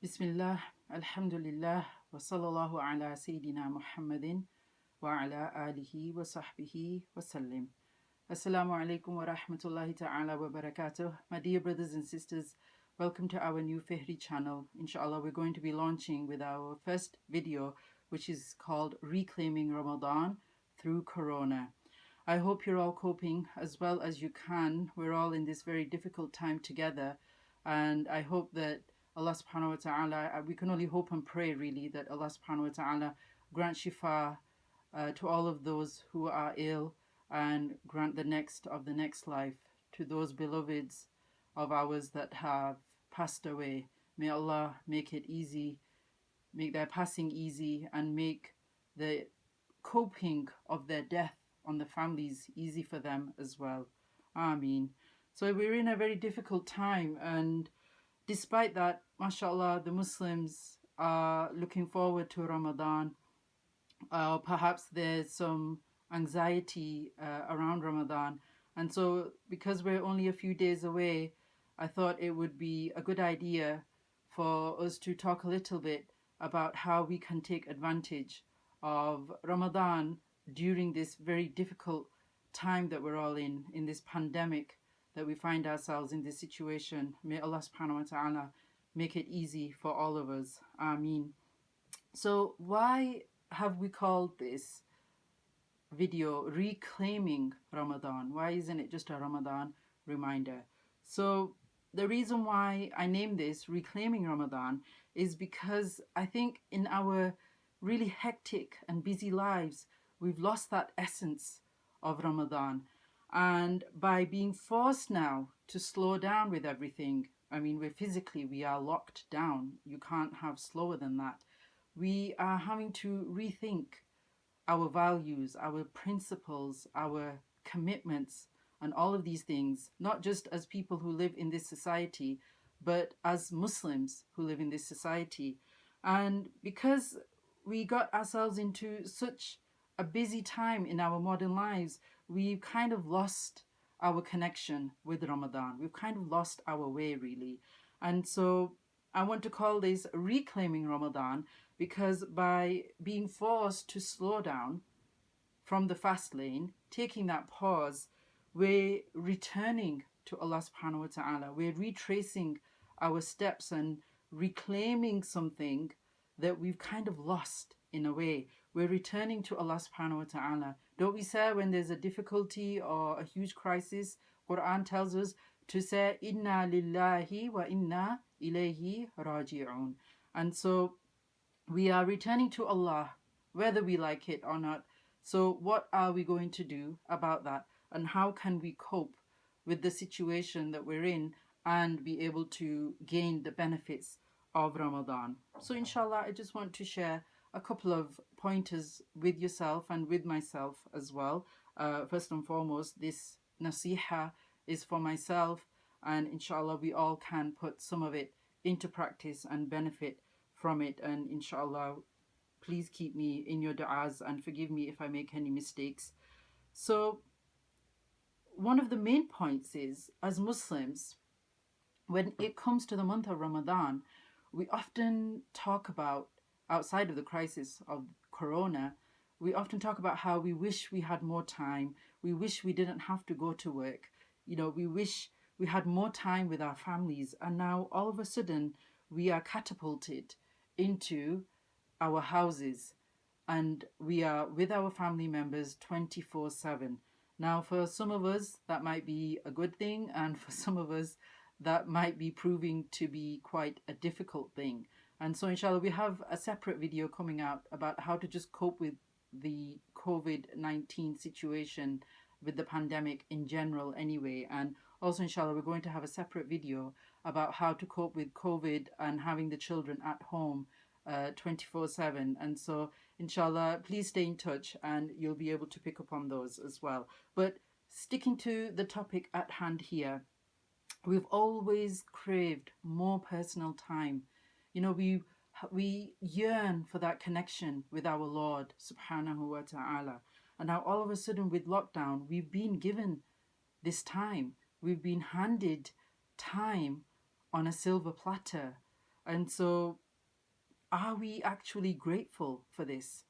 Bismillah, alhamdulillah, wa sallallahu ala Sayyidina Muhammadin wa ala alihi wa sahbihi wa sallim. Assalamu alaikum wa rahmatullahi ta'ala wa barakatuh. My dear brothers and sisters, welcome to our new Fihri channel. Inshallah, we're going to be launching with our first video, which is called Reclaiming Ramadan Through Corona. I hope you're all coping as well as you can. We're all in this very difficult time together, and I hope that Allah subhanahu wa ta'ala, we can only hope and pray really that Allah subhanahu wa ta'ala grant shifa to all of those who are ill, and grant the next of the next life to those beloveds of ours that have passed away. May Allah make it easy, make their passing easy, and make the coping of their death on the families easy for them as well. Ameen. So we're in a very difficult time, and despite that, mashallah, the Muslims are looking forward to Ramadan. Perhaps there's some anxiety around Ramadan. And so because we're only a few days away, I thought it would be a good idea for us to talk a little bit about how we can take advantage of Ramadan during this very difficult time that we're all in this pandemic, that we find ourselves in this situation. May Allah subhanahu wa ta'ala make it easy for all of us. Ameen. So why have we called this video Reclaiming Ramadan? Why isn't it just a Ramadan reminder? So the reason why I named this Reclaiming Ramadan is because I think in our really hectic and busy lives, we've lost that essence of Ramadan. And by being forced now to slow down with everything, I mean, we are locked down. You can't have slower than that. We are having to rethink our values, our principles, our commitments, and all of these things, not just as people who live in this society, but as Muslims who live in this society. And because we got ourselves into such a busy time in our modern lives, we've kind of lost our connection with Ramadan. We've kind of lost our way, really. And so I want to call this Reclaiming Ramadan, because by being forced to slow down from the fast lane, taking that pause, we're returning to Allah subhanahu wa ta'ala. We're retracing our steps and reclaiming something that we've kind of lost in a way. We're returning to Allah subhanahu wa ta'ala. Don't we say when there's a difficulty or a huge crisis, Quran tells us to say, Inna lillahi wa inna ilayhi raji'un. And so we are returning to Allah, whether we like it or not. So what are we going to do about that? And how can we cope with the situation that we're in and be able to gain the benefits of Ramadan? So inshallah, I just want to share a couple of pointers with yourself and with myself as well. First and foremost, this nasiha is for myself, and inshallah we all can put some of it into practice and benefit from it. And inshallah, please keep me in your du'as and forgive me if I make any mistakes. So one of the main points is, as Muslims, when it comes to the month of Ramadan, we often talk about, outside of the crisis of Corona, we often talk about how we wish we had more time. We wish we didn't have to go to work. We wish we had more time with our families. And now all of a sudden we are catapulted into our houses and we are with our family members 24/7. Now, for some of us, that might be a good thing, and for some of us, that might be proving to be quite a difficult thing. And so, inshallah, we have a separate video coming out about how to just cope with the COVID-19 situation, with the pandemic in general anyway. And also, inshallah, we're going to have a separate video about how to cope with COVID and having the children at home 24/7. And so inshallah, please stay in touch and you'll be able to pick up on those as well. But sticking to the topic at hand here, we've always craved more personal time. We yearn for that connection with our Lord subhanahu wa ta'ala. And now all of a sudden with lockdown, we've been given this time. We've been handed time on a silver platter. And so, are we actually grateful for this?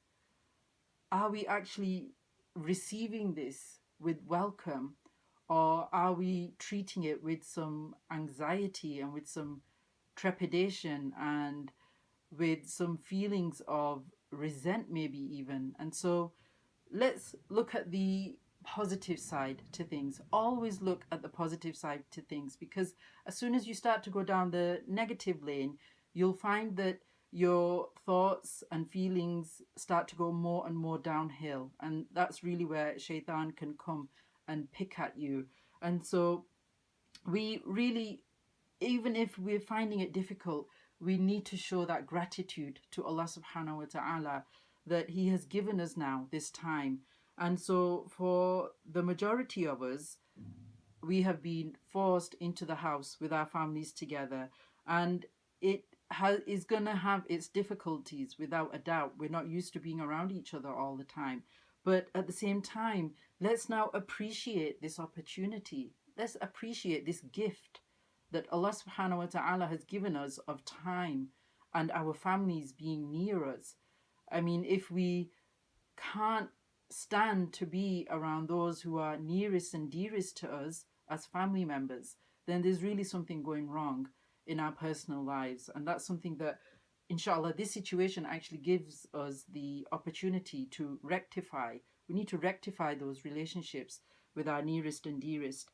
Are we actually receiving this with welcome, or are we treating it with some anxiety and with some trepidation and with some feelings of resent, maybe even? And so let's look at the positive side to things. Always look at the positive side to things, because as soon as you start to go down the negative lane, you'll find that your thoughts and feelings start to go more and more downhill. And that's really where shaitan can come and pick at you. And so we really, even if we're finding it difficult, we need to show that gratitude to Allah subhanahu wa ta'ala, that He has given us now this time. And so for the majority of us, we have been forced into the house with our families together, and it is going to have its difficulties without a doubt. We're not used to being around each other all the time, but at the same time, let's now appreciate this opportunity. Let's appreciate this gift that Allah subhanahu wa ta'ala has given us of time and our families being near us. I mean, if we can't stand to be around those who are nearest and dearest to us as family members, then there's really something going wrong in our personal lives. And that's something that, inshallah, this situation actually gives us the opportunity to rectify. We need to rectify those relationships with our nearest and dearest.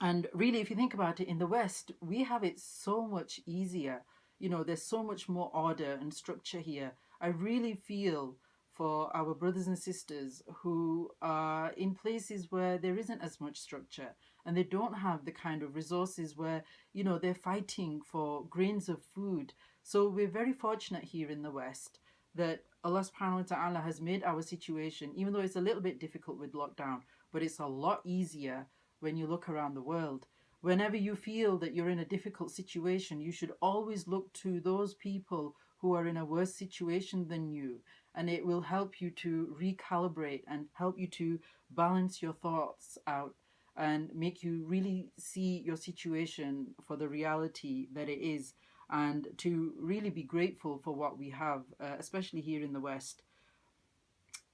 And really, if you think about it, in the West, we have it so much easier. You know, there's so much more order and structure here. I really feel for our brothers and sisters who are in places where there isn't as much structure, and they don't have the kind of resources where, you know, they're fighting for grains of food. So we're very fortunate here in the West that Allah subhanahu wa ta'ala has made our situation, even though it's a little bit difficult with lockdown, but it's a lot easier when you look around the world. Whenever you feel that you're in a difficult situation, you should always look to those people who are in a worse situation than you, and it will help you to recalibrate and help you to balance your thoughts out and make you really see your situation for the reality that it is, and to really be grateful for what we have, especially here in the West.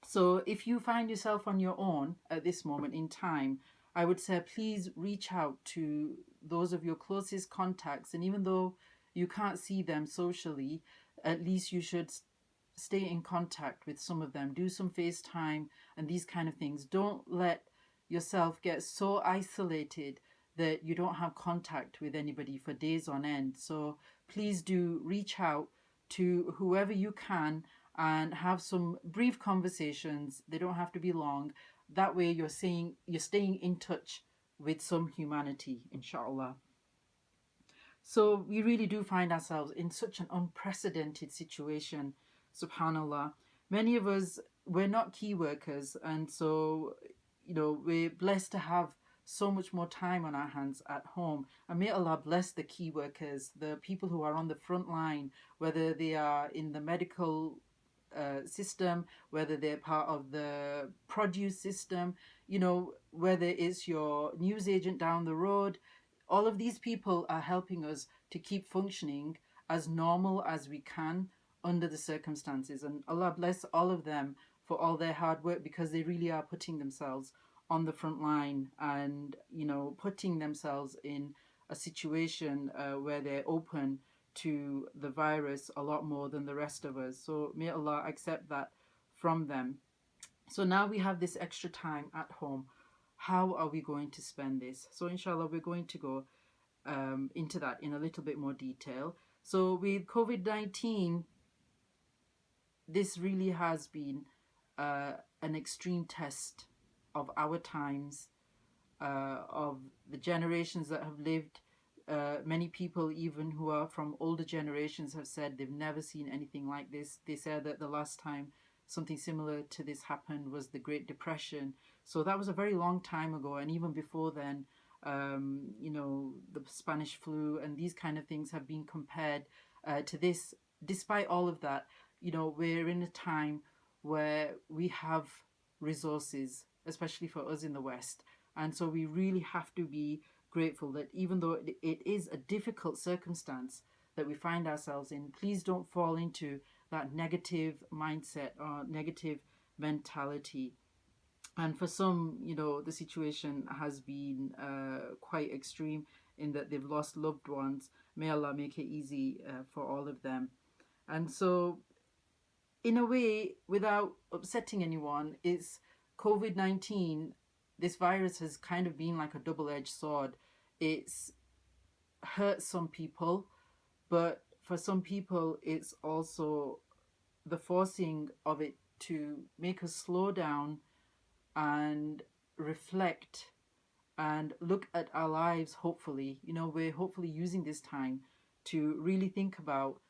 So if you find yourself on your own at this moment in time, I would say please reach out to those of your closest contacts. And even though you can't see them socially, at least you should stay in contact with some of them. Do some FaceTime and these kind of things. Don't let yourself get so isolated that you don't have contact with anybody for days on end. So please do reach out to whoever you can and have some brief conversations. They don't have to be long. That way you're staying in touch with some humanity, inshallah. So we really do find ourselves in such an unprecedented situation, subhanallah. Many of us, we're not key workers, and so, you know, we're blessed to have so much more time on our hands at home. And may Allah bless the key workers, the people who are on the front line, whether they are in the medical system, whether they're part of the produce system, you know, whether it's your newsagent down the road. All of these people are helping us to keep functioning as normal as we can under the circumstances. And Allah bless all of them for all their hard work, because they really are putting themselves on the front line and, you know, putting themselves in a situation where they're open to the virus a lot more than the rest of us. So may Allah accept that from them. So now we have this extra time at home. How are we going to spend this? So inshallah, we're going to go into that in a little bit more detail. So with COVID-19, this really has been an extreme test of our times, of the generations that have lived. Many people, even who are from older generations, have said they've never seen anything like this. They said that the last time something similar to this happened was the Great Depression. So that was a very long time ago. And even before then, you know, the Spanish flu and these kind of things have been compared to this. Despite all of that, you know, we're in a time where we have resources, especially for us in the West. And so we really have to be grateful that even though it is a difficult circumstance, that we find ourselves in, please don't fall into that negative mindset or negative mentality. And for some, the situation has been quite extreme in that they've lost loved ones. May Allah make it easy for all of them. And so, in a way, without upsetting anyone, it's COVID-19, this virus has kind of been like a double-edged sword. It's hurt some people, but for some people, it's also the forcing of it to make us slow down and reflect and look at our lives. Hopefully, we're hopefully using this time to really think about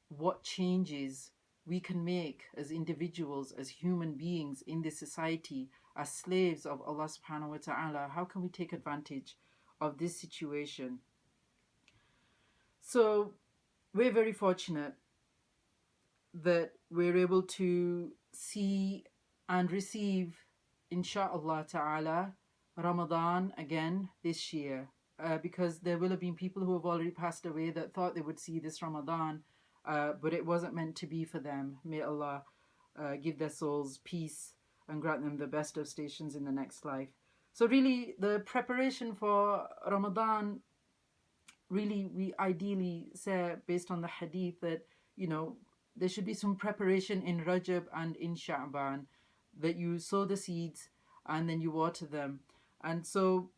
what changes we can make as individuals, as human beings in this society, as slaves of Allah subhanahu wa ta'ala. How can we take advantage of this situation? So we're very fortunate that we're able to see and receive, insha'Allah ta'ala, Ramadan again this year, because there will have been people who have already passed away that thought they would see this Ramadan, but it wasn't meant to be for them. May Allah give their souls peace and grant them the best of stations in the next life. So really, the preparation for Ramadan, really, we ideally say, based on the hadith, that there should be some preparation in Rajab and in Sha'ban, that you sow the seeds and then you water them. And so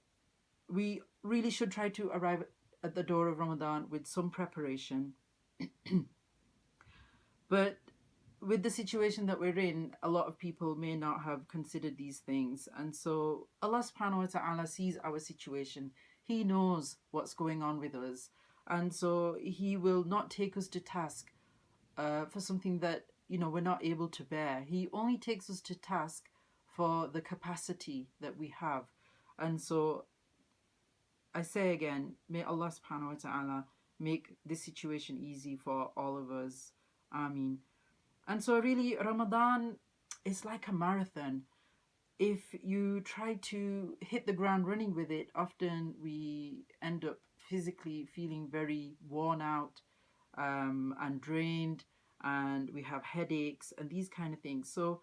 we really should try to arrive at the door of Ramadan with some preparation. But with the situation that we're in, a lot of people may not have considered these things. And so Allah subhanahu wa ta'ala sees our situation. He knows what's going on with us. And so He will not take us to task for something that, we're not able to bear. He only takes us to task for the capacity that we have. And so I say again, may Allah subhanahu wa ta'ala make this situation easy for all of us. Ameen. And so really, Ramadan is like a marathon. If you try to hit the ground running with it, often we end up physically feeling very worn out and drained, and we have headaches and these kind of things. So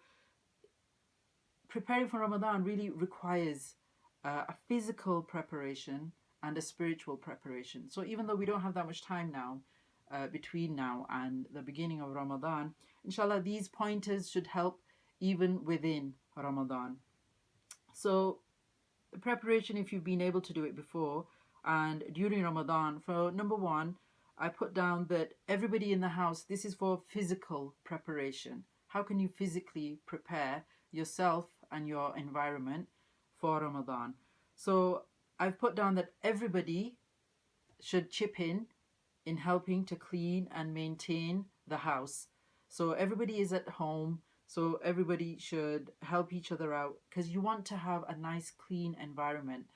preparing for Ramadan really requires a physical preparation and a spiritual preparation. So even though we don't have that much time now, between now and the beginning of Ramadan, inshallah, these pointers should help even within Ramadan. So the preparation, if you've been able to do it before and during Ramadan, for number one, I put down that everybody in the house, this is for physical preparation. How can you physically prepare yourself and your environment for Ramadan? So I've put down that everybody should chip in helping to clean and maintain the house. So everybody is at home, so everybody should help each other out, because you want to have a nice clean environment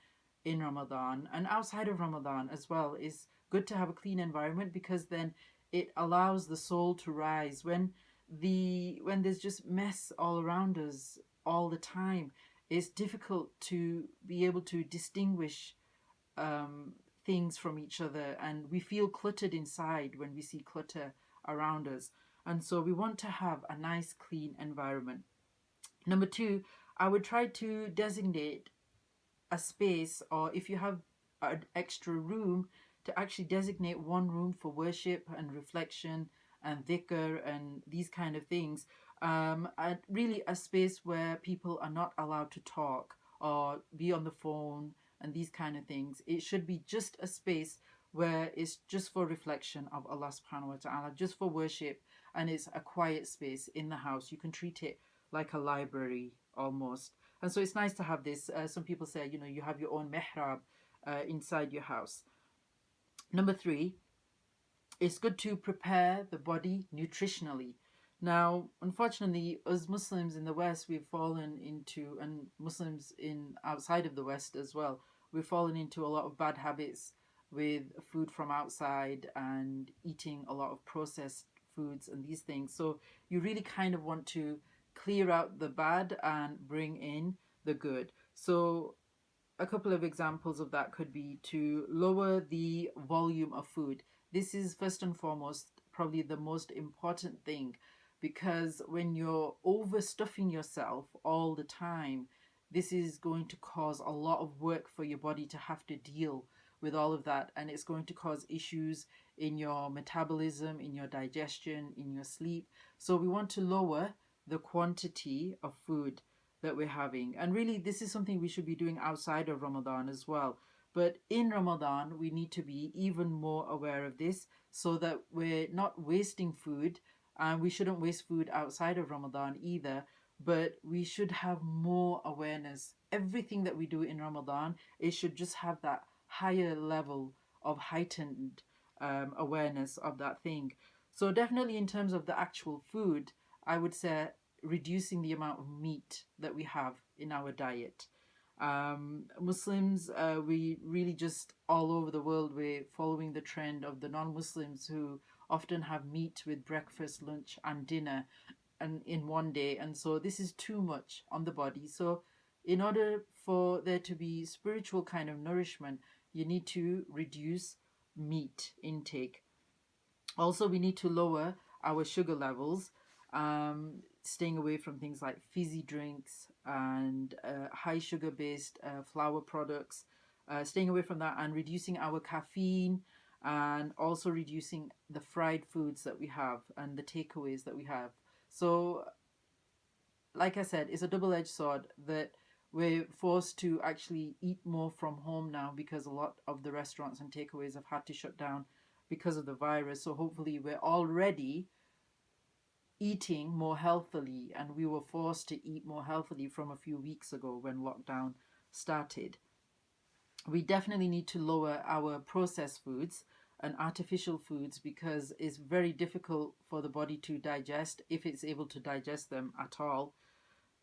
in Ramadan, and outside of Ramadan as well. Is good to have a clean environment, because then it allows the soul to rise. When there's just mess all around us all the time, it's difficult to be able to distinguish things from each other, and we feel cluttered inside when we see clutter around us. And so we want to have a nice clean environment. Number two, I would try to designate a space, or if you have an extra room, to actually designate one room for worship and reflection and dhikr and these kind of things. And really a space where people are not allowed to talk or be on the phone and these kind of things. It should be just a space where it's just for reflection of Allah subhanahu wa ta'ala, just for worship, and it's a quiet space in the house. You can treat it like a library almost. And so it's nice to have this. Some people say, you have your own mihrab inside your house. Number three, it's good to prepare the body nutritionally. Now, unfortunately, as Muslims in the West, we've fallen into, and Muslims in outside of the West as well, we've fallen into a lot of bad habits with food from outside and eating a lot of processed foods and these things. So you really kind of want to clear out the bad and bring in the good. So a couple of examples of that could be to lower the volume of food. this is first and foremost probably the most important thing, because when you're overstuffing yourself all the time, this is going to cause a lot of work for your body to have to deal with all of that, and it's going to cause issues in your metabolism, in your digestion, in your sleep. So we want to lower the quantity of food that we're having. And really, this is something we should be doing outside of Ramadan as well. But in Ramadan, we need to be even more aware of this so that we're not wasting food. And we shouldn't waste food outside of Ramadan either. But we should have more awareness. Everything that we do in Ramadan, it should just have that higher level of heightened awareness of that thing. So, definitely in terms of the actual food, I would say reducing the amount of meat that we have in our diet. Muslims, we really just all over the world, we're following the trend of the non Muslims who often have meat with breakfast, lunch, and dinner and in one day. And so this is too much on the body. So, in order for there to be spiritual kind of nourishment, you need to reduce meat intake. Also, we need to lower our sugar levels, staying away from things like fizzy drinks and high sugar based flour products, staying away from that and reducing our caffeine, and also reducing the fried foods that we have and the takeaways that we have. So, like I said, it's a double edged sword that we're forced to actually eat more from home now because a lot of the restaurants and takeaways have had to shut down because of the virus. So hopefully we're already eating more healthily, and we were forced to eat more healthily from a few weeks ago when lockdown started. We definitely need to lower our processed foods and artificial foods because it's very difficult for the body to digest, if it's able to digest them at all.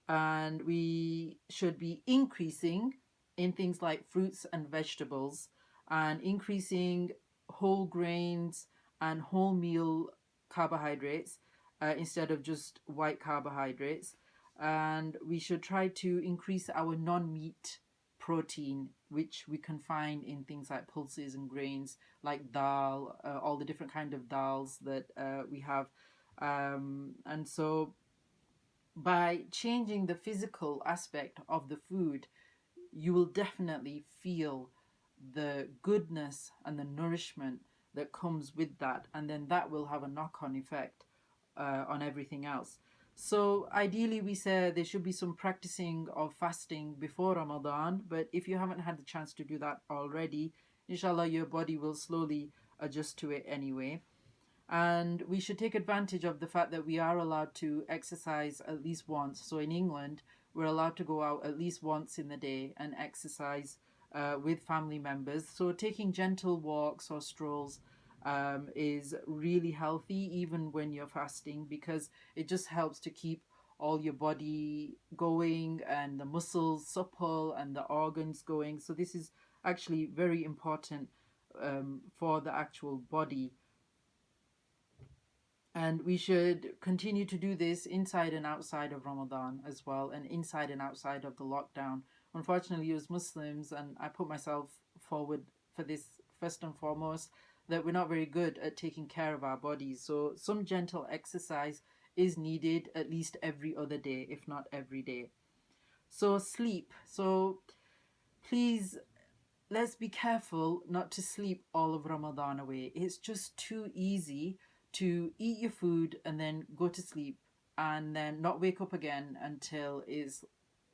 And we should be increasing in things like fruits and vegetables, and increasing whole grains and wholemeal carbohydrates instead of just white carbohydrates. And we should try to increase our non-meat protein, which we can find in things like pulses and grains like dal, all the different kind of dals that we have. And so by changing the physical aspect of the food, you will definitely feel the goodness and the nourishment that comes with that, and then that will have a knock-on effect on everything else. So ideally, we say there should be some practicing of fasting before Ramadan, but if you haven't had the chance to do that already, inshallah, your body will slowly adjust to it anyway. And we should take advantage of the fact that we are allowed to exercise at least once. So in England, we're allowed to go out at least once in the day and exercise with family members. So taking gentle walks or strolls is really healthy even when you're fasting, because it just helps to keep all your body going and the muscles supple and the organs going. So this is actually very important for the actual body. And we should continue to do this inside and outside of Ramadan as well, and inside and outside of the lockdown. Unfortunately, as Muslims, and I put myself forward for this first and foremost, that we're not very good at taking care of our bodies. So some gentle exercise is needed at least every other day, if not every day. So sleep. So please, let's be careful not to sleep all of Ramadan away. It's just too easy to eat your food and then go to sleep and then not wake up again until it's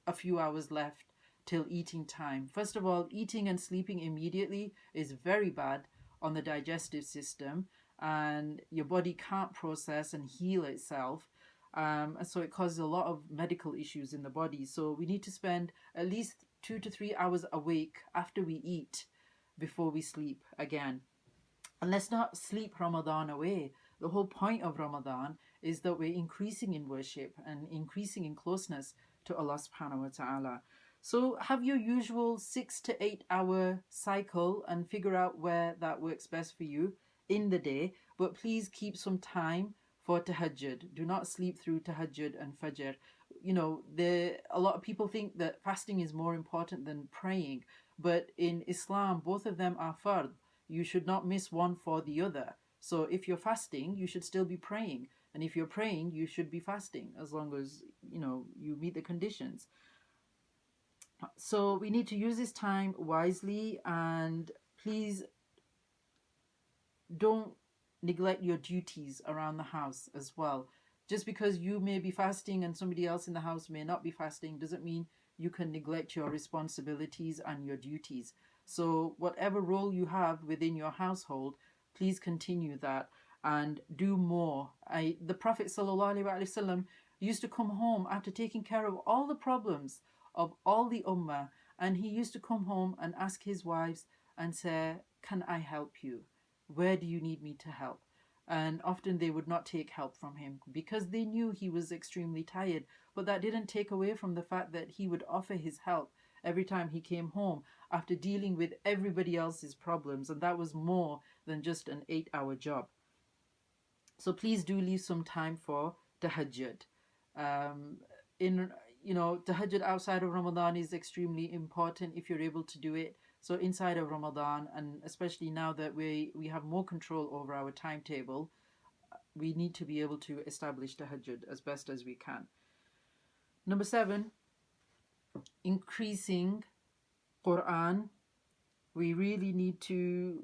a few hours left till eating time. First of all, eating and sleeping immediately is very bad on the digestive system, and your body can't process and heal itself. And so it causes a lot of medical issues in the body. So we need to spend at least 2 to 3 hours awake after we eat before we sleep again. And let's not sleep Ramadan away. The whole point of Ramadan is that we're increasing in worship and increasing in closeness to Allah subhanahu wa ta'ala. So have your usual 6 to 8 hour cycle and figure out where that works best for you in the day. But please keep some time for tahajjud. Do not sleep through tahajjud and fajr. You know, a lot of people think that fasting is more important than praying. But in Islam, both of them are fard. you should not miss one for the other. So if you're fasting, you should still be praying. And if you're praying, you should be fasting, as long as, you meet the conditions. So we need to use this time wisely, and please don't neglect your duties around the house as well. Just because you may be fasting and somebody else in the house may not be fasting doesn't mean you can neglect your responsibilities and your duties. So whatever role you have within your household, please continue that and do more. The Prophet ﷺ used to come home after taking care of all the problems of all the ummah, and he used to come home and ask his wives and say, "Can I help you? Where do you need me to help?" And often they would not take help from him because they knew he was extremely tired. But that didn't take away from the fact that he would offer his help every time he came home after dealing with everybody else's problems. And that was more than just an 8-hour job. So please do leave some time for tahajjud. Tahajjud outside of Ramadan is extremely important if you're able to do it. So inside of Ramadan, and especially now that we have more control over our timetable, we need to be able to establish tahajjud as best as we can. Number 7, increasing Quran. We really need to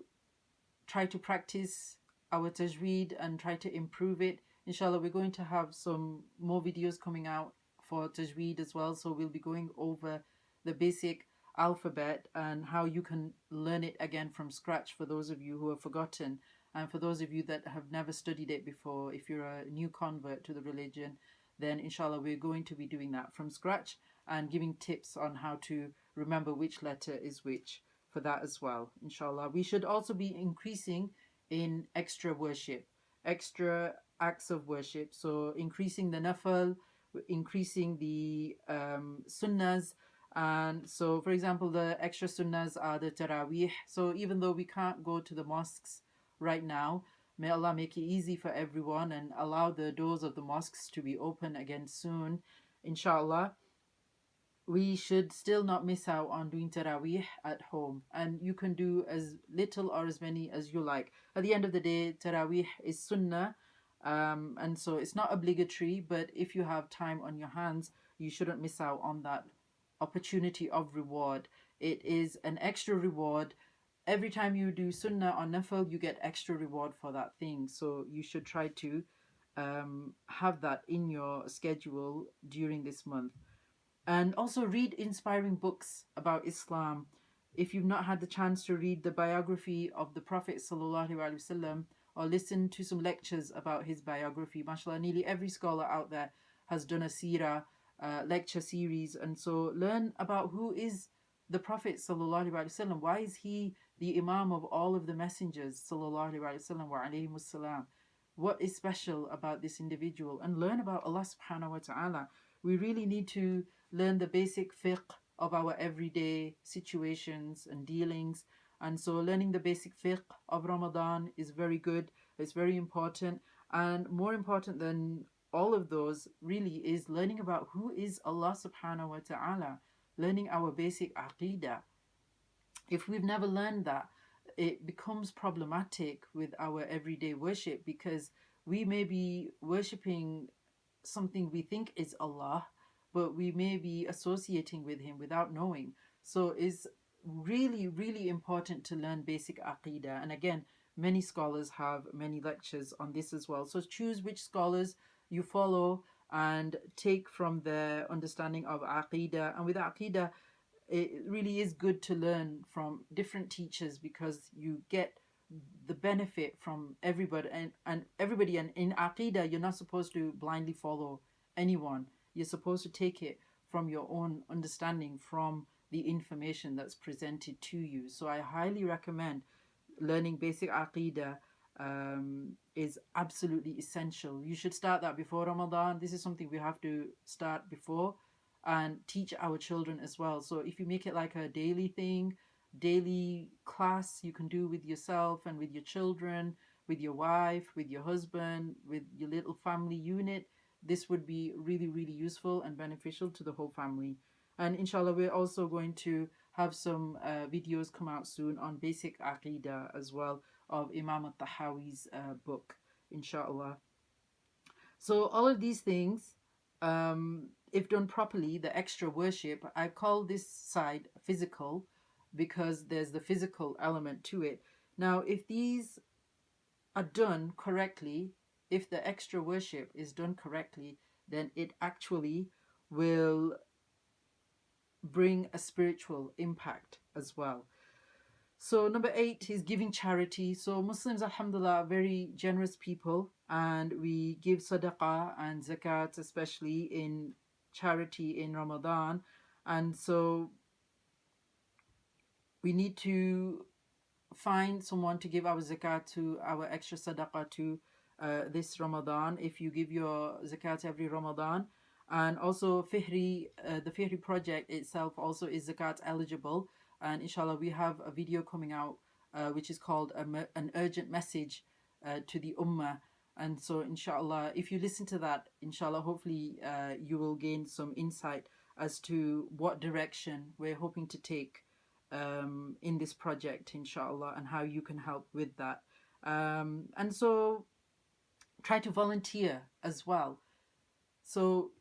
try to practice our tajweed and try to improve it. Inshallah, we're going to have some more videos coming out for tajweed as well. So we'll be going over the basic alphabet and how you can learn it again from scratch for those of you who have forgotten, and for those of you that have never studied it before. If you're a new convert to the religion, then inshallah we're going to be doing that from scratch and giving tips on how to remember which letter is which for that as well, inshallah. We should also be increasing in extra worship, extra acts of worship. So increasing the nafal, increasing the sunnahs. And so, for example, the extra sunnahs are the tarawih. So even though we can't go to the mosques right now, may Allah make it easy for everyone and allow the doors of the mosques to be open again soon, inshallah. We should still not miss out on doing tarawih at home. And you can do as little or as many as you like. At the end of the day, tarawih is sunnah. And so it's not obligatory, but if you have time on your hands, you shouldn't miss out on that opportunity of reward. It is an extra reward. Every time you do sunnah or nafil, you get extra reward for that thing. So you should try to have that in your schedule during this month. And also read inspiring books about Islam. If you've not had the chance to read the biography of the Prophet ﷺ or listen to some lectures about his biography, mashallah, nearly every scholar out there has done a seerah lecture series. And so learn about who is the Prophet ﷺ. Why is he the Imam of all of the messengers ﷺ wa alayhim wassalam? What is special about this individual? And learn about Allah subhanahu wa ta'ala. We really need to learn the basic fiqh of our everyday situations and dealings. And so learning the basic fiqh of Ramadan is very good. It's very important. And more important than all of those really is learning about who is Allah subhanahu wa ta'ala. Learning our basic Aqeeda. If we've never learned that, it becomes problematic with our everyday worship, because we may be worshipping something we think is Allah, but we may be associating with him without knowing. So it's really, really important to learn basic Aqeeda. And again, many scholars have many lectures on this as well. So choose which scholars you follow and take from their understanding of Aqeeda. And with Aqeeda, it really is good to learn from different teachers, because you get the benefit from everybody and everybody. And in Aqeeda, you're not supposed to blindly follow anyone. You're supposed to take it from your own understanding, from the information that's presented to you. So I highly recommend learning basic Aqeeda. Is absolutely essential. You should start that before Ramadan. This is something we have to start before and teach our children as well. So if you make it like a daily thing, daily class you can do with yourself and with your children, with your wife, with your husband, with your little family unit, this would be really, really useful and beneficial to the whole family. And inshallah, we're also going to have some videos come out soon on basic Aqeeda as well of Imam al-Tahawi's book, inshallah. So all of these things, if done properly, the extra worship, I call this side physical because there's the physical element to it. Now, if these are done correctly, if the extra worship is done correctly, then it actually will bring a spiritual impact as well. So number 8 is giving charity. So Muslims, alhamdulillah, are very generous people, and we give sadaqah and zakat, especially in charity in Ramadan. And so we need to find someone to give our zakat to, our extra sadaqah to this Ramadan, if you give your zakat every Ramadan. And also Fihri, the Fihri project itself also is zakat eligible. And inshallah, we have a video coming out which is called an urgent message to the ummah. And so inshallah, if you listen to that, inshallah, hopefully you will gain some insight as to what direction we're hoping to take in this project, inshallah, and how you can help with that. And so try to volunteer as well. So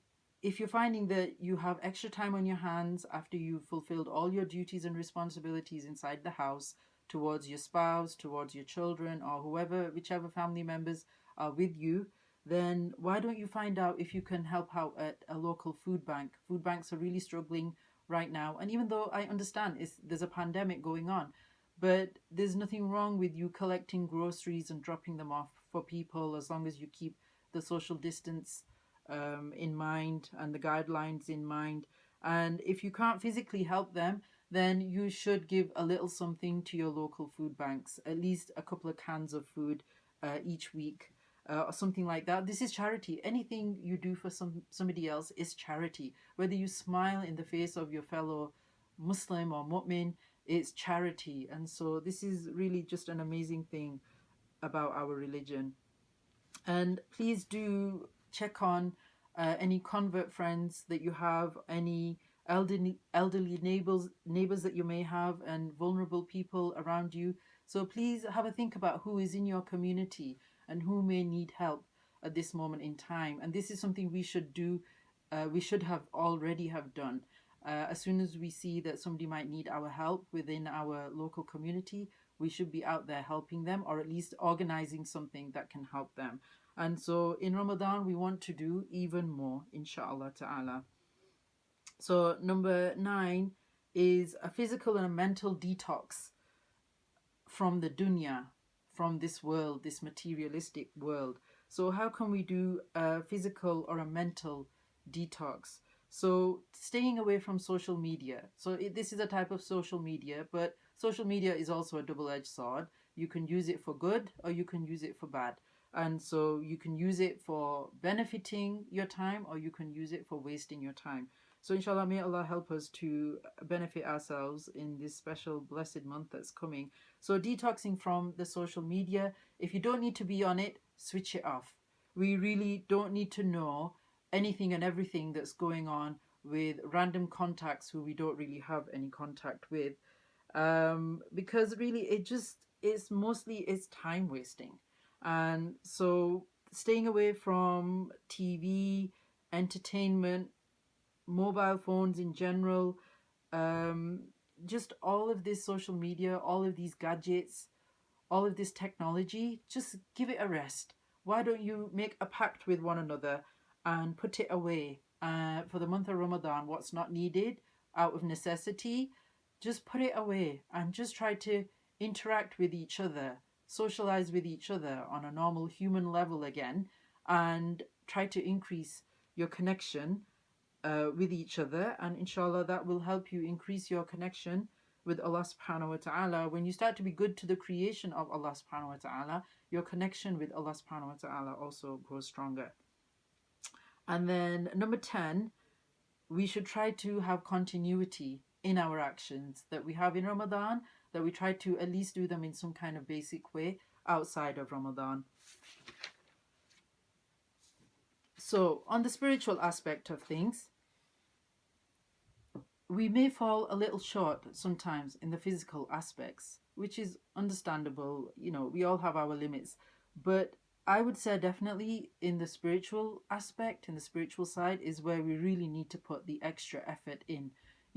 if you're finding that you have extra time on your hands after you've fulfilled all your duties and responsibilities inside the house towards your spouse, towards your children, or whichever family members are with you, then why don't you find out if you can help out at a local food bank? Food banks are really struggling right now. And even though I understand there's a pandemic going on, but there's nothing wrong with you collecting groceries and dropping them off for people, as long as you keep the social distance in mind and the guidelines in mind. And if you can't physically help them, then you should give a little something to your local food banks, at least a couple of cans of food each week, or something like that. This is charity. Anything you do for somebody else is charity. Whether you smile in the face of your fellow Muslim or mu'min, it's charity. And so this is really just an amazing thing about our religion. And please do check on any convert friends that you have, any elderly neighbors that you may have, and vulnerable people around you. So please have a think about who is in your community and who may need help at this moment in time. And this is something we should do. We should have already have done. As soon as we see that somebody might need our help within our local community, we should be out there helping them, or at least organizing something that can help them. And so in Ramadan, we want to do even more, inshallah ta'ala. So number 9 is a physical and a mental detox from the dunya, from this world, this materialistic world. So how can we do a physical or a mental detox? So staying away from social media. So this is a type of social media, but social media is also a double-edged sword. You can use it for good or you can use it for bad. And so you can use it for benefiting your time, or you can use it for wasting your time. So inshallah, may Allah help us to benefit ourselves in this special blessed month that's coming. So detoxing from the social media. If you don't need to be on it, switch it off. We really don't need to know anything and everything that's going on with random contacts who we don't really have any contact with. Because really it's mostly time wasting. And so staying away from TV, entertainment, mobile phones in general, just all of this social media, all of these gadgets, all of this technology, just give it a rest. Why don't you make a pact with one another and put it away for the month of Ramadan? What's not needed out of necessity, just put it away and just try to interact with each other, socialize with each other on a normal human level again, and try to increase your connection with each other. And inshallah, that will help you increase your connection with Allah subhanahu wa ta'ala. When you start to be good to the creation of Allah subhanahu wa ta'ala, your connection with Allah subhanahu wa ta'ala also grows stronger. And then number 10, we should try to have continuity in our actions that we have in Ramadan, that we try to at least do them in some kind of basic way outside of Ramadan. So on the spiritual aspect of things, we may fall a little short sometimes in the physical aspects, which is understandable. We all have our limits. But I would say definitely in the spiritual aspect, in the spiritual side, is where we really need to put the extra effort in.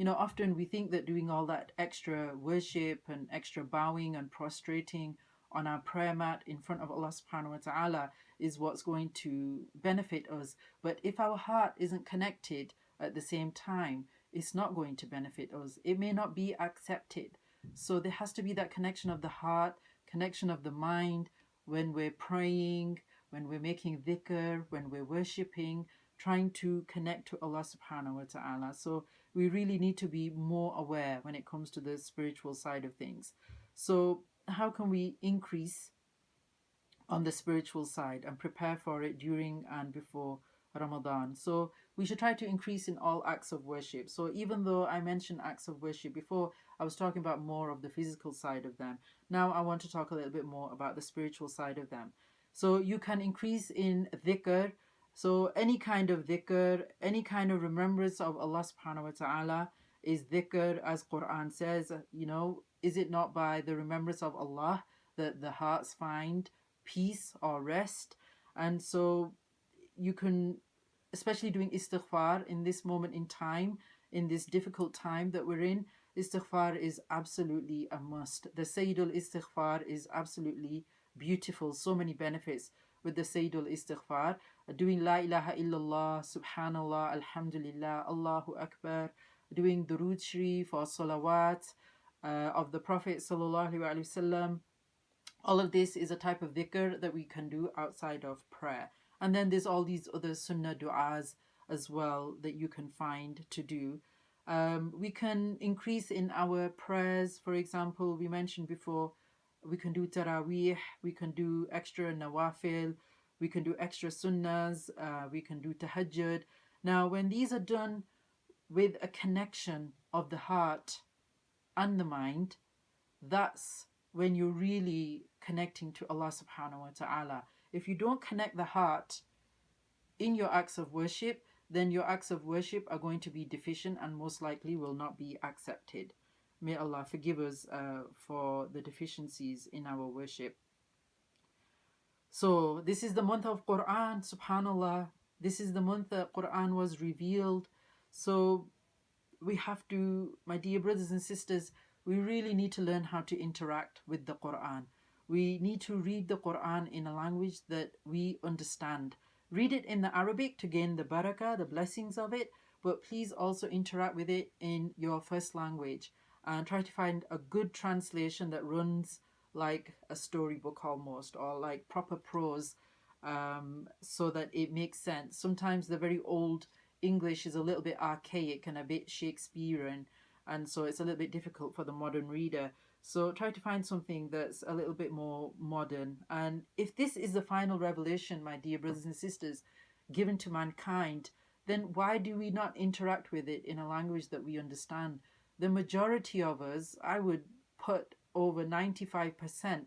Often we think that doing all that extra worship and extra bowing and prostrating on our prayer mat in front of Allah subhanahu wa ta'ala is what's going to benefit us. But if our heart isn't connected at the same time, it's not going to benefit us. It may not be accepted. So there has to be that connection of the heart, connection of the mind when we're praying, when we're making dhikr, when we're worshipping, trying to connect to Allah subhanahu wa ta'ala. So we really need to be more aware when it comes to the spiritual side of things. So how can we increase on the spiritual side and prepare for it during and before Ramadan? So we should try to increase in all acts of worship. So even though I mentioned acts of worship before, I was talking about more of the physical side of them. Now I want to talk a little bit more about the spiritual side of them. So you can increase in dhikr. So any kind of dhikr, any kind of remembrance of Allah subhanahu wa ta'ala is dhikr, as Quran says. Is it not by the remembrance of Allah that the hearts find peace or rest? And so you can, especially doing istighfar in this moment in time, in this difficult time that we're in, istighfar is absolutely a must. The Sayyidul Istighfar is absolutely beautiful. So many benefits with the Sayyidul Istighfar. Doing La ilaha illallah, subhanallah, alhamdulillah, Allahu Akbar. Doing Durood Sharif or salawat of the Prophet sallallahu alaihi wasallam. All of this is a type of dhikr that we can do outside of prayer. And then there's all these other sunnah du'as as well that you can find to do. We can increase in our prayers. For example, we mentioned before, we can do taraweeh, we can do extra nawafil, we can do extra sunnahs, we can do tahajjud. Now, when these are done with a connection of the heart and the mind, that's when you're really connecting to Allah subhanahu wa ta'ala. If you don't connect the heart in your acts of worship, then your acts of worship are going to be deficient and most likely will not be accepted. May Allah forgive us for the deficiencies in our worship. So this is the month of Quran, subhanallah. This is the month that Quran was revealed. So we have to, my dear brothers and sisters, we really need to learn how to interact with the Quran. We need to read the Quran in a language that we understand. Read it in the Arabic to gain the barakah, the blessings of it, but please also interact with it in your first language and try to find a good translation that runs like a storybook almost, or like proper prose, so that it makes sense. Sometimes the very old English is a little bit archaic and a bit Shakespearean, and so it's a little bit difficult for the modern reader. So try to find something that's a little bit more modern. And if this is the final revelation, my dear brothers and sisters, given to mankind, then why do we not interact with it in a language that we understand? The majority of us, I would put over 95%,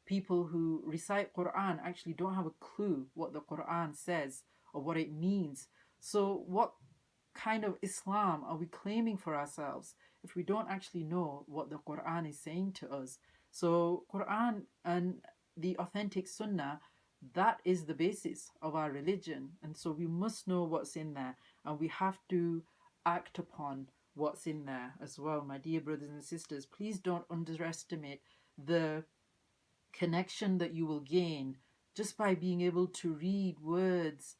people who recite Quran actually don't have a clue what the Quran says or what it means. So what kind of Islam are we claiming for ourselves if we don't actually know what the Quran is saying to us? So Quran and the authentic Sunnah, that is the basis of our religion. And so we must know what's in there, and we have to act upon what's in there as well. My dear brothers and sisters, please don't underestimate the connection that you will gain just by being able to read words.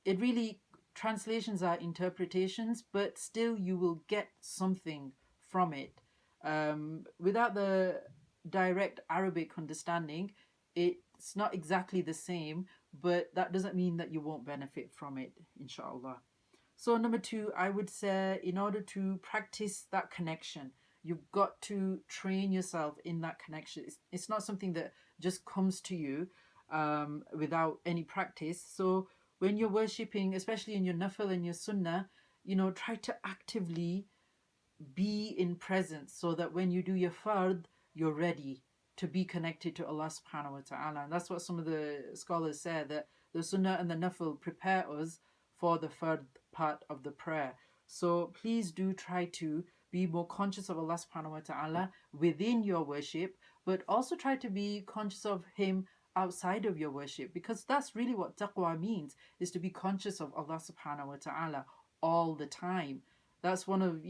It really, translations are interpretations, but still you will get something from it. Without the direct Arabic understanding, it's not exactly the same, but that doesn't mean that you won't benefit from it, inshallah. So number 2, I would say, in order to practice that connection, you've got to train yourself in that connection. It's not something that just comes to you without any practice. So when you're worshipping, especially in your nafil and your sunnah, try to actively be in presence so that when you do your fard, you're ready to be connected to Allah subhanahu wa ta'ala. And that's what some of the scholars say, that the sunnah and the nafil prepare us for the fard part of the prayer. So please do try to be more conscious of Allah subhanahu wa ta'ala within your worship, but also try to be conscious of Him outside of your worship, because that's really what taqwa means, is to be conscious of Allah subhanahu wa ta'ala all the time. That's one of,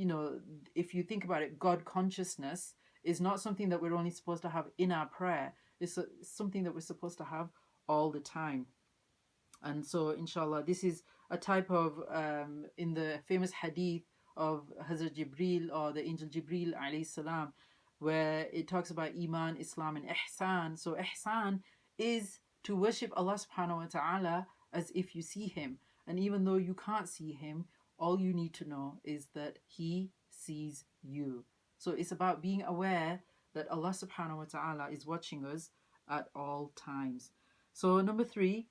if you think about it, God consciousness is not something that we're only supposed to have in our prayer. It's something that we're supposed to have all the time. And so, inshallah, this is a type of, in the famous hadith of Hazrat Jibreel, or the angel Jibreel alayhi salam, where it talks about Iman, Islam, and Ihsan. So, Ihsan is to worship Allah subhanahu wa ta'ala as if you see Him. And even though you can't see Him, all you need to know is that He sees you. So, it's about being aware that Allah subhanahu wa ta'ala is watching us at all times. So, number 3,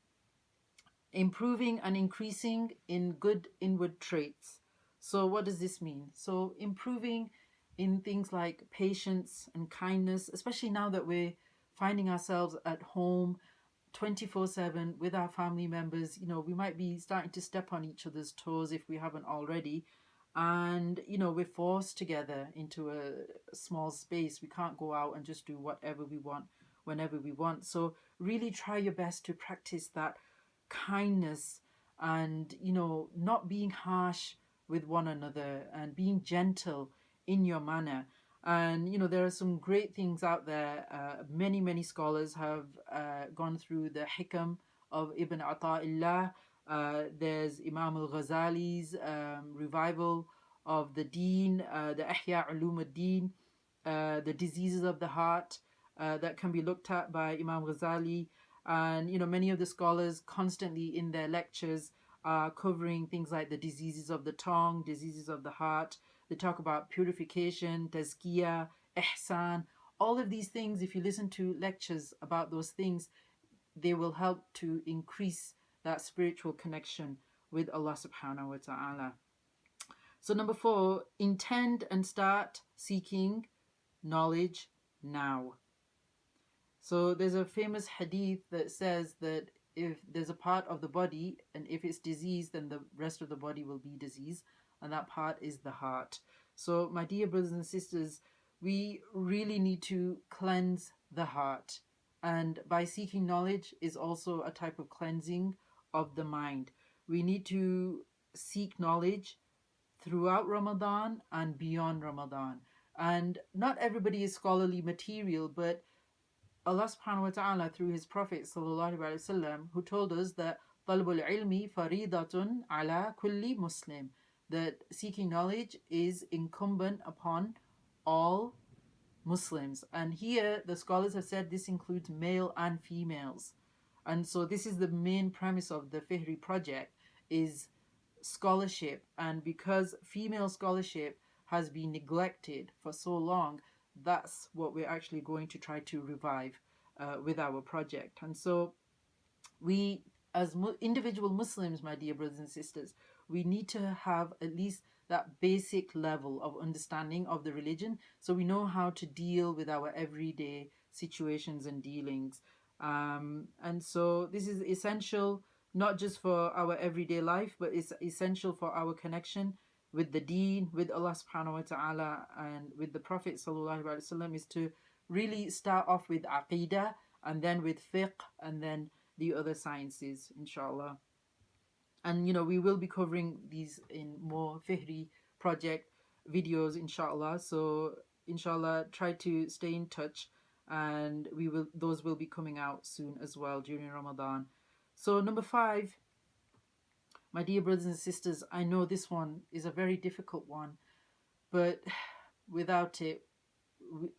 improving and increasing in good inward traits. So what does this mean? So improving in things like patience and kindness, especially now that we're finding ourselves at home 24/7 with our family members. We might be starting to step on each other's toes if we haven't already. And, we're forced together into a small space. We can't go out and just do whatever we want whenever we want. So really try your best to practice that kindness, and not being harsh with one another, and being gentle in your manner. And there are some great things out there. Many scholars have gone through the hikam of Ibn Ata'illah. There's Imam al-Ghazali's revival of the deen, the Ihya ulumuddin, the diseases of the heart, that can be looked at by Imam Ghazali. And many of the scholars constantly in their lectures are covering things like the diseases of the tongue, diseases of the heart. They talk about purification, tazkiyah, ihsan. All of these things, if you listen to lectures about those things, they will help to increase that spiritual connection with Allah subhanahu wa ta'ala. So number 4, intend and start seeking knowledge now. So there's a famous hadith that says that if there's a part of the body, and if it's diseased, then the rest of the body will be diseased, and that part is the heart. So my dear brothers and sisters, we really need to cleanse the heart, and by seeking knowledge is also a type of cleansing of the mind. We need to seek knowledge throughout Ramadan and beyond Ramadan. And not everybody is scholarly material, but Allah subhanahu wa ta'ala through His Prophet sallallahu alaihi wasallam, who told us that talabul ilmi faridatun ala kulli muslim, that seeking knowledge is incumbent upon all Muslims. And here the scholars have said this includes male and females. And so this is the main premise of the Fihri project, is scholarship. And because female scholarship has been neglected for so long, that's what we're actually going to try to revive with our project. And so we, as individual Muslims, my dear brothers and sisters, we need to have at least that basic level of understanding of the religion, so we know how to deal with our everyday situations and dealings. And so this is essential not just for our everyday life, but it's essential for our connection with the deen, with Allah subhanahu wa ta'ala, and with the Prophet sallallahu alaihi wasallam, is to really start off with Aqeeda, and then with Fiqh, and then the other sciences, inshallah. And we will be covering these in more Fihri project videos, inshallah. So inshallah, try to stay in touch, and those will be coming out soon as well during Ramadan. So number 5, my dear brothers and sisters, I know this one is a very difficult one, but without it,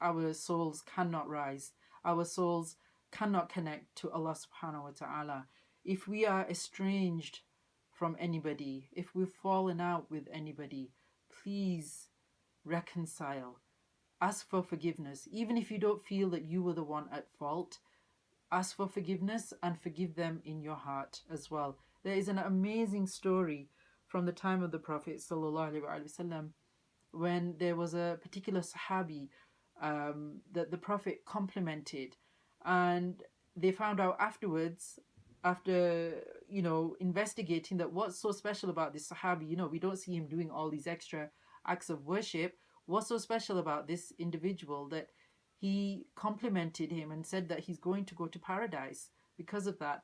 our souls cannot rise. Our souls cannot connect to Allah subhanahu wa ta'ala. If we are estranged from anybody, if we've fallen out with anybody, please reconcile. Ask for forgiveness. Even if you don't feel that you were the one at fault, ask for forgiveness and forgive them in your heart as well. There is an amazing story from the time of the Prophet sallallahu alaihi wasallam, when there was a particular Sahabi that the Prophet complimented, and they found out afterwards after, investigating that what's so special about this Sahabi, we don't see him doing all these extra acts of worship. What's so special about this individual that he complimented him and said that he's going to go to paradise because of that?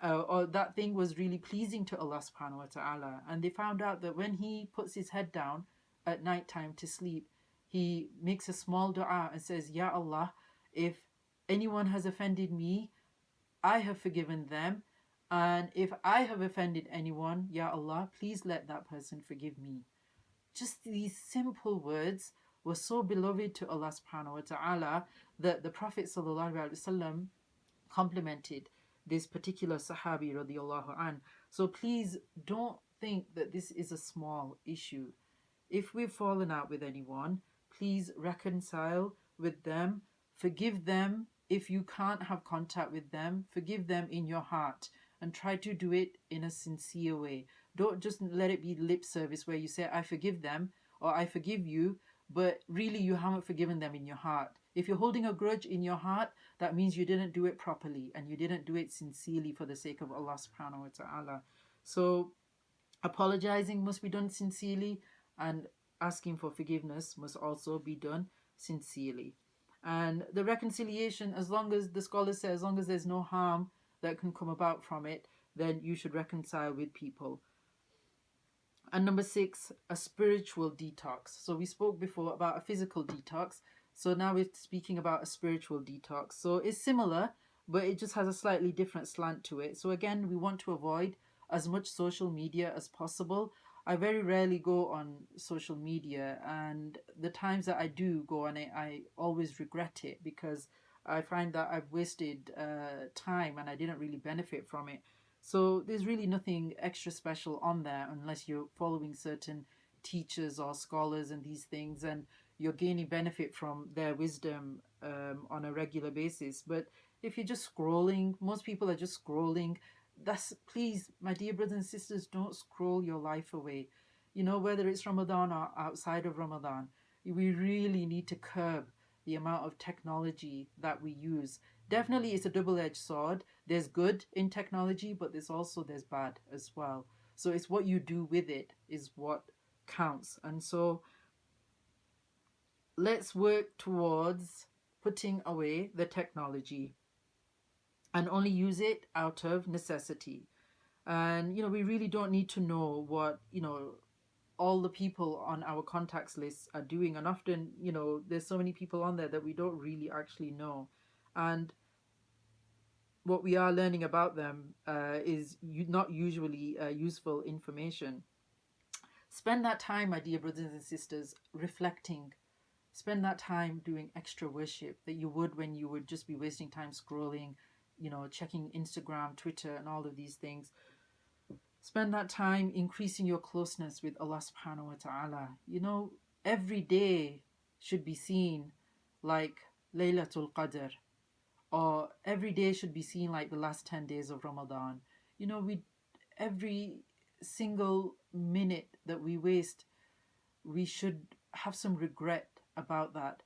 Or that thing was really pleasing to Allah subhanahu wa ta'ala. And they found out that when he puts his head down at night time to sleep, he makes a small dua and says, Ya Allah, if anyone has offended me, I have forgiven them. And if I have offended anyone, Ya Allah, please let that person forgive me. Just these simple words were so beloved to Allah subhanahu wa ta'ala that the Prophet sallallahu alaihi wasallam complimented this particular Sahabi radiallahu an. So please don't think that this is a small issue. If we've fallen out with anyone, please reconcile with them, forgive them. If you can't have contact with them, forgive them in your heart and try to do it in a sincere way. Don't just let it be lip service where you say, I forgive them or I forgive you, but really you haven't forgiven them in your heart. If you're holding a grudge in your heart, that means you didn't do it properly and you didn't do it sincerely for the sake of Allah subhanahu wa ta'ala. So apologizing must be done sincerely, and asking for forgiveness must also be done sincerely. And the reconciliation, as long as the scholar says, as long as there's no harm that can come about from it, then you should reconcile with people. And number 6, a spiritual detox. So we spoke before about a physical detox. So now we're speaking about a spiritual detox. So it's similar, but it just has a slightly different slant to it. So again, we want to avoid as much social media as possible. I very rarely go on social media, and the times that I do go on it, I always regret it because I find that I've wasted time and I didn't really benefit from it. So there's really nothing extra special on there unless you're following certain teachers or scholars and these things, and you're gaining benefit from their wisdom on a regular basis. But if you're just scrolling, most people are just scrolling. Please, my dear brothers and sisters, don't scroll your life away. Whether it's Ramadan or outside of Ramadan, we really need to curb the amount of technology that we use. Definitely it's a double-edged sword. There's good in technology, but there's bad as well. So it's what you do with it is what counts. And so let's work towards putting away the technology and only use it out of necessity. And we really don't need to know what all the people on our contacts lists are doing, and often there's so many people on there that we don't really actually know, and what we are learning about them is not usually useful information. Spend that time, my dear brothers and sisters, reflecting. Spend that time doing extra worship that you would when you would just be wasting time scrolling, checking Instagram, Twitter, and all of these things. Spend that time increasing your closeness with Allah subhanahu wa ta'ala. Every day should be seen like Laylatul Qadr, or every day should be seen like the last 10 days of Ramadan. Every single minute that we waste, we should have some regret about that.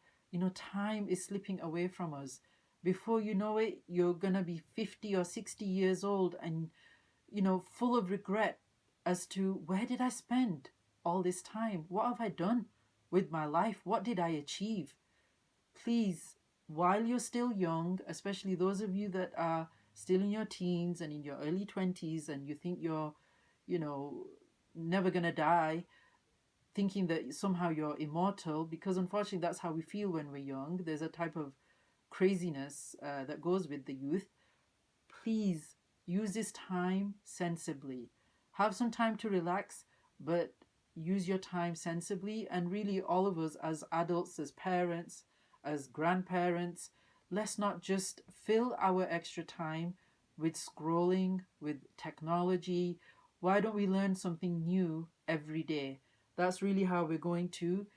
Time is slipping away from us. Before you know it, you're going to be 50 or 60 years old and full of regret as to where did I spend all this time? What have I done with my life? What did I achieve? Please, while you're still young, especially those of you that are still in your teens and in your early 20s and you think you're, never going to die, thinking that somehow you're immortal, because unfortunately that's how we feel when we're young. There's a type of craziness that goes with the youth. Please, use this time sensibly. Have some time to relax, but use your time sensibly. And really, all of us as adults, as parents, as grandparents, let's not just fill our extra time with scrolling, with technology. Why don't we learn something new every day? That's really how we're going to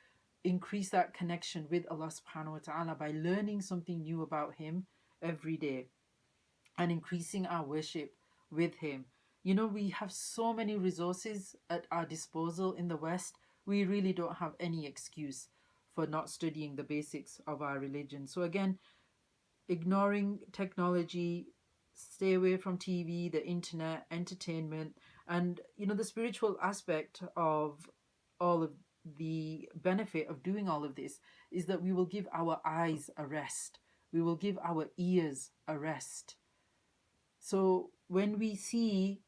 increase that connection with Allah subhanahu wa ta'ala, by learning something new about Him every day and increasing our worship with Him. We have so many resources at our disposal in the West. We really don't have any excuse for not studying the basics of our religion. So again, ignoring technology, stay away from TV, the internet, entertainment, and the spiritual aspect of all of the benefit of doing all of this is that we will give our eyes a rest. We will give our ears a rest. So when we see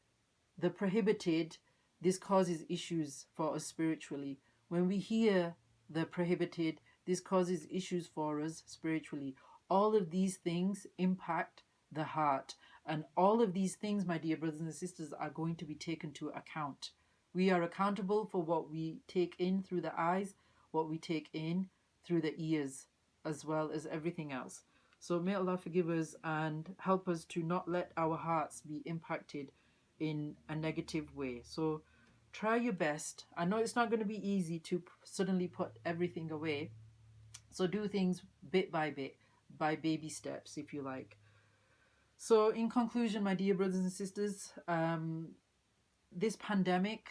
the prohibited, this causes issues for us spiritually. When we hear the prohibited, this causes issues for us spiritually. All of these things impact the heart. And all of these things, my dear brothers and sisters, are going to be taken to account. We are accountable for what we take in through the eyes, what we take in through the ears, as well as everything else. So may Allah forgive us and help us to not let our hearts be impacted in a negative way. So try your best. I know it's not going to be easy to suddenly put everything away. So do things bit, by baby steps, if you like. So in conclusion, my dear brothers and sisters, this pandemic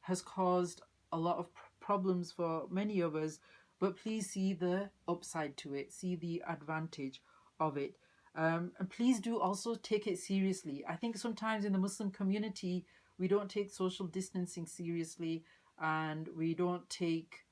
has caused a lot of problems for many of us, but please see the upside to it, see the advantage of it. And please do also take it seriously. I think sometimes in the Muslim community, we don't take social distancing seriously, and we don't take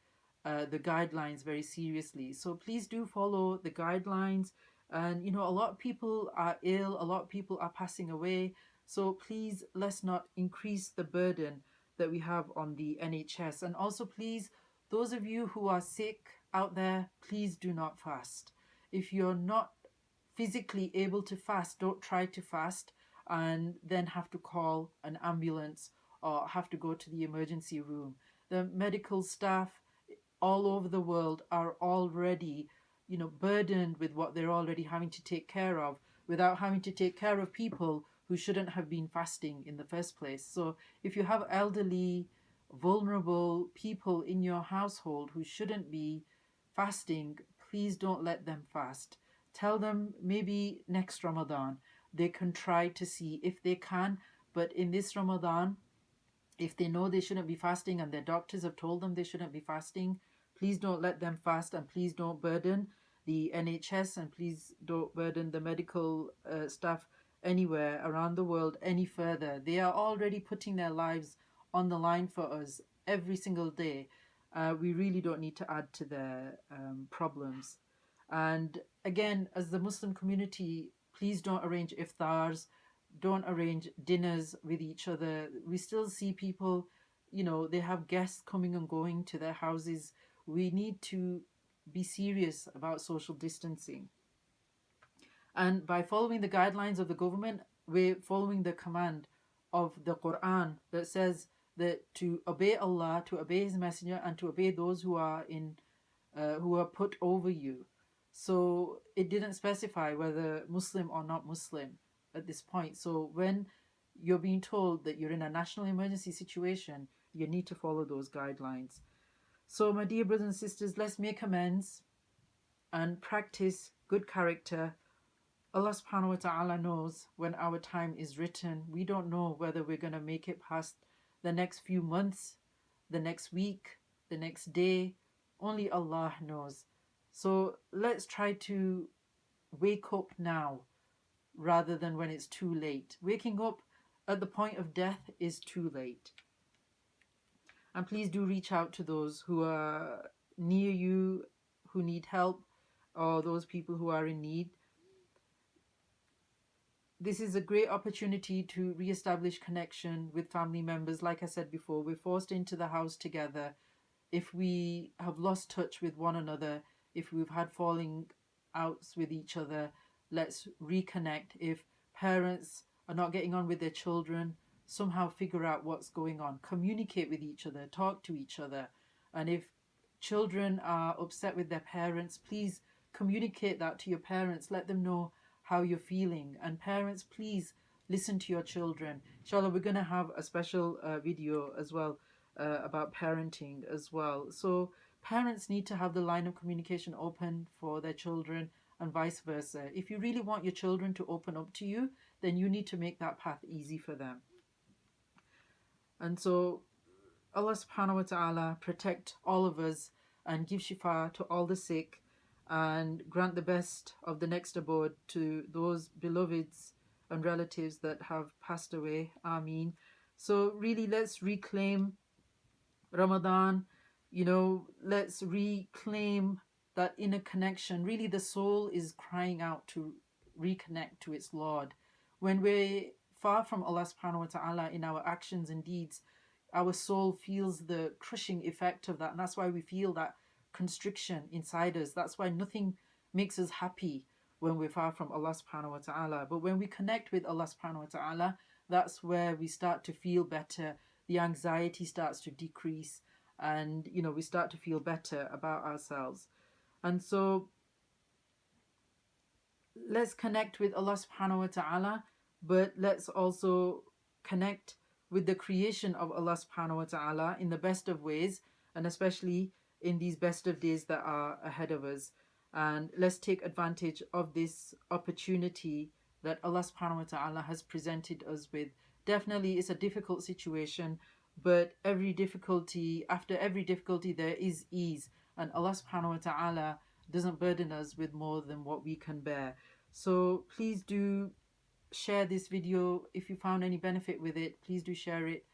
the guidelines very seriously. So please do follow the guidelines. And a lot of people are ill, a lot of people are passing away. So please, let's not increase the burden that we have on the NHS. And also, please, those of you who are sick out there, please do not fast. If you're not physically able to fast, don't try to fast and then have to call an ambulance or have to go to the emergency room. The medical staff all over the world are already, burdened with what they're already having to take care of without having to take care of people who shouldn't have been fasting in the first place. So if you have elderly, vulnerable people in your household who shouldn't be fasting, please don't let them fast. Tell them maybe next Ramadan they can try to see if they can, but in this Ramadan, if they know they shouldn't be fasting and their doctors have told them they shouldn't be fasting, please don't let them fast, and please don't burden the NHS, and please don't burden the medical staff anywhere around the world any further. They are already putting their lives on the line for us every single day. We really don't need to add to their problems. And again, as the Muslim community, please don't arrange iftars, don't arrange dinners with each other. We still see people, they have guests coming and going to their houses. We need to be serious about social distancing. And by following the guidelines of the government, we're following the command of the Quran that says that to obey Allah, to obey His Messenger, and to obey those who are put over you. So it didn't specify whether Muslim or not Muslim at this point. So when you're being told that you're in a national emergency situation, you need to follow those guidelines. So my dear brothers and sisters, let's make amends and practice good character. Allah subhanahu wa ta'ala knows when our time is written. We don't know whether we're going to make it past the next few months, the next week, the next day. Only Allah knows. So let's try to wake up now rather than when it's too late. Waking up at the point of death is too late. And please do reach out to those who are near you, who need help, or those people who are in need. This is a great opportunity to re-establish connection with family members. Like I said before, we're forced into the house together. If we have lost touch with one another, if we've had falling outs with each other, let's reconnect. If parents are not getting on with their children, somehow figure out what's going on. Communicate with each other, talk to each other. And if children are upset with their parents, please communicate that to your parents. Let them know how you're feeling. And parents, please listen to your children. Inshallah, we're going to have a special video as well about parenting as well. So parents need to have the line of communication open for their children and vice versa. If you really want your children to open up to you, then you need to make that path easy for them. And so Allah subhanahu wa ta'ala protect all of us and give shifa to all the sick, and grant the best of the next abode to those beloveds and relatives that have passed away. Ameen. So really, let's reclaim Ramadan. Let's reclaim that inner connection. Really, the soul is crying out to reconnect to its Lord. When we're far from Allah subhanahu wa ta'ala in our actions and deeds, our soul feels the crushing effect of that. And that's why we feel that constriction inside us. That's why nothing makes us happy when we're far from Allah subhanahu wa ta'ala. But when we connect with Allah subhanahu wa ta'ala, that's where we start to feel better. The anxiety starts to decrease, and we start to feel better about ourselves. And so let's connect with Allah subhanahu wa ta'ala, but let's also connect with the creation of Allah subhanahu wa ta'ala in the best of ways, and especially in these best of days that are ahead of us. And let's take advantage of this opportunity that Allah subhanahu wa ta'ala has presented us with. Definitely it's a difficult situation, but after every difficulty there is ease, and Allah subhanahu wa ta'ala doesn't burden us with more than what we can bear. So please do share this video. If you found any benefit with it, please do share it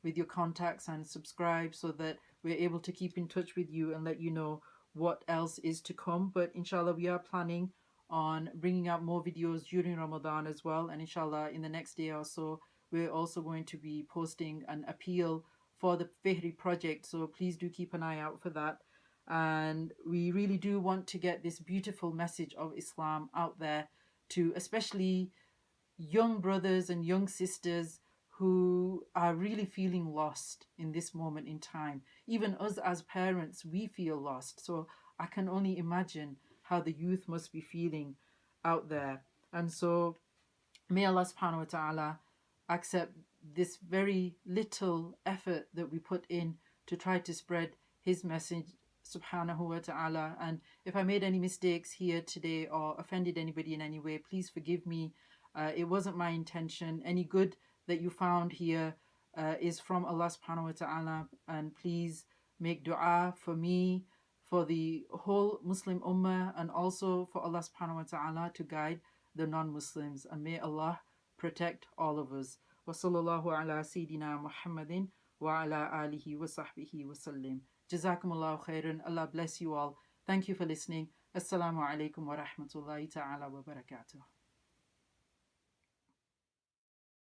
with your contacts and subscribe so that we're able to keep in touch with you and let you know what else is to come. But inshallah, we are planning on bringing out more videos during Ramadan as well, and inshallah in the next day or so we're also going to be posting an appeal for the Fihri project, so please do keep an eye out for that. And we really do want to get this beautiful message of Islam out there to especially young brothers and young sisters who are really feeling lost in this moment in time. Even us as parents, we feel lost. So I can only imagine how the youth must be feeling out there. And so may Allah subhanahu wa ta'ala accept this very little effort that we put in to try to spread his message, subhanahu wa ta'ala. And if I made any mistakes here today or offended anybody in any way, please forgive me. It wasn't my intention. Any good that you found here is from Allah subhanahu wa ta'ala. And please make dua for me, for the whole Muslim ummah, and also for Allah subhanahu wa ta'ala to guide the non-Muslims. And may Allah protect all of us. Wa sallallahu ala sayyidina Muhammadin wa ala alihi wa sahbihi wa sallim. Jazakumullahu khairan. Allah bless you all. Thank you for listening. Assalamu alaikum wa rahmatullahi ta'ala wa barakatuh.